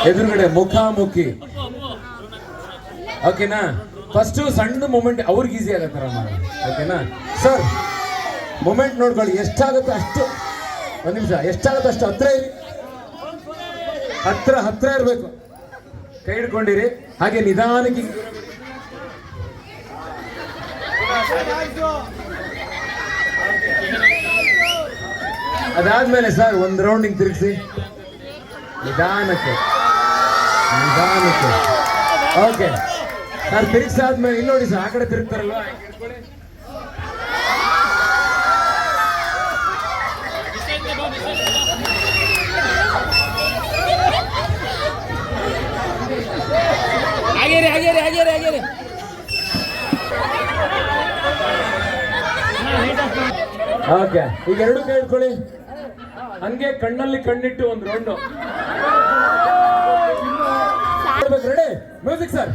ಎದುರುಗಡೆ ಮುಖಾಮುಖಿ. ಓಕೆನಾ? ಫಸ್ಟ್ ಸಣ್ಣ ಮೂಮೆಂಟ್ ಅವ್ರಿಗೆ ಈಸಿ ಆಗತ್ತಾರ ಮಾಡಿ. ಓಕೆನಾ ಸರ್? ಮೂಮೆಂಟ್ ನೋಡ್ಕೊಳ್ಳಿ, ಎಷ್ಟಾಗುತ್ತೋ ಅಷ್ಟು. ಒಂದು ನಿಮಿಷ, ಎಷ್ಟಾಗುತ್ತೋ ಅಷ್ಟು ಹತ್ರ ಇರಿ, ಹತ್ರ ಇರಬೇಕು. ಕೈ ಹಿಡ್ಕೊಂಡಿರಿ, ಹಾಗೆ ನಿಧಾನಕ್ಕೆ. ಅದಾದ್ಮೇಲೆ ಸರ್ ಒಂದು ರೌಂಡ್ ಹಿಂಗ್ ತಿರುಗಿಸಿ, ನಿಧಾನಕ್ಕೆ. ಓಕೆ ಸರ್, ತಿರುಗಿಸಾದ್ಮೇಲೆ ಇಲ್ಲಿ ನೋಡಿ ಸರ್, ಆ ಕಡೆ ತಿರುಗ್ತಾರಲ್ವಾ, ಹಾಗೇರಿ. ಓಕೆ, ಈಗ ಎರಡು ಕೈ ಇಟ್ಕೊಳ್ಳಿ, ಹಂಗೆ ಕಣ್ಣಲ್ಲಿ ಕಣ್ಣಿಟ್ಟು ಒಂದು ರೌಂಡ್. ರೆಡಿ? Music sir.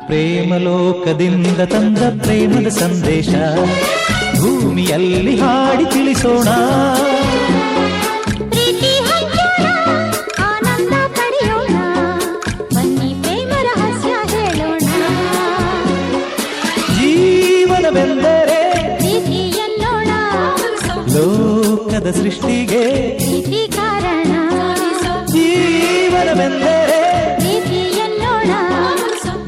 ಪ್ರೇಮಲೋಕದಿಂದ ತಂದ ಪ್ರೇಮದ ಸಂದೇಶ ಭೂಮಿಯಲ್ಲಿ ಹಾಡಿ ತಿಳಿಸೋಣ. ಪ್ರೀತಿ ಹಂಚೋಣ, ಆನಂದ ಪಡೆಯೋಣ, ಬನ್ನಿ ಪ್ರೇಮ ರಹಸ್ಯ ಹೇಳೋಣ. ಜೀವನವೆಂದರೆ ಪ್ರೀತಿ ಎನ್ನೋಣ, ಲೋಕದ ಸೃಷ್ಟಿಗೆ ಪ್ರೀತಿ ಕಾರಣ. ಜೀವನವೆಂದರೆ ಪ್ರೀತಿ ಎನ್ನೋಣ,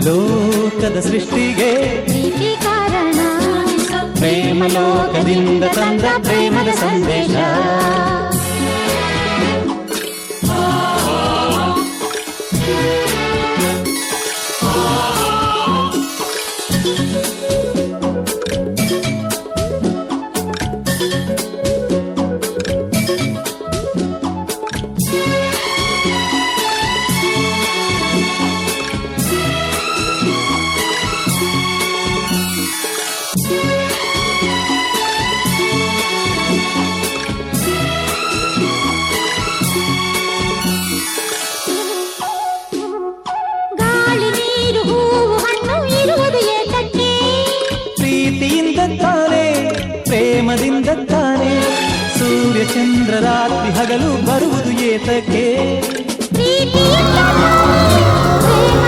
ಲೋಕದ ಸೃಷ್ಟಿಗೆ ಪ್ರೀತಿ ಕಾರಣ. ಪ್ರೇಮಲೋಕದಿಂದ ತಂದ ಪ್ರೇಮದ ಸಂದೇಶ. ಗಾಳಿ ನೀರು ಹೂವು ಹಣ್ಣು ಇರುವುದು ಏತಕ್ಕೆ? ಪ್ರೀತಿಯಿಂದ ತಾನೇ, ಪ್ರೇಮದಿಂದ ತಾನೇ, ಸೂರ್ಯ ಚಂದ್ರ ರಾತ್ರಿ ಹಗಲು ಬರುವುದು ಏತಕ್ಕೆ? ಪ್ರೀತಿ ಎನ್ನೋಣ, ಪ್ರೇಮ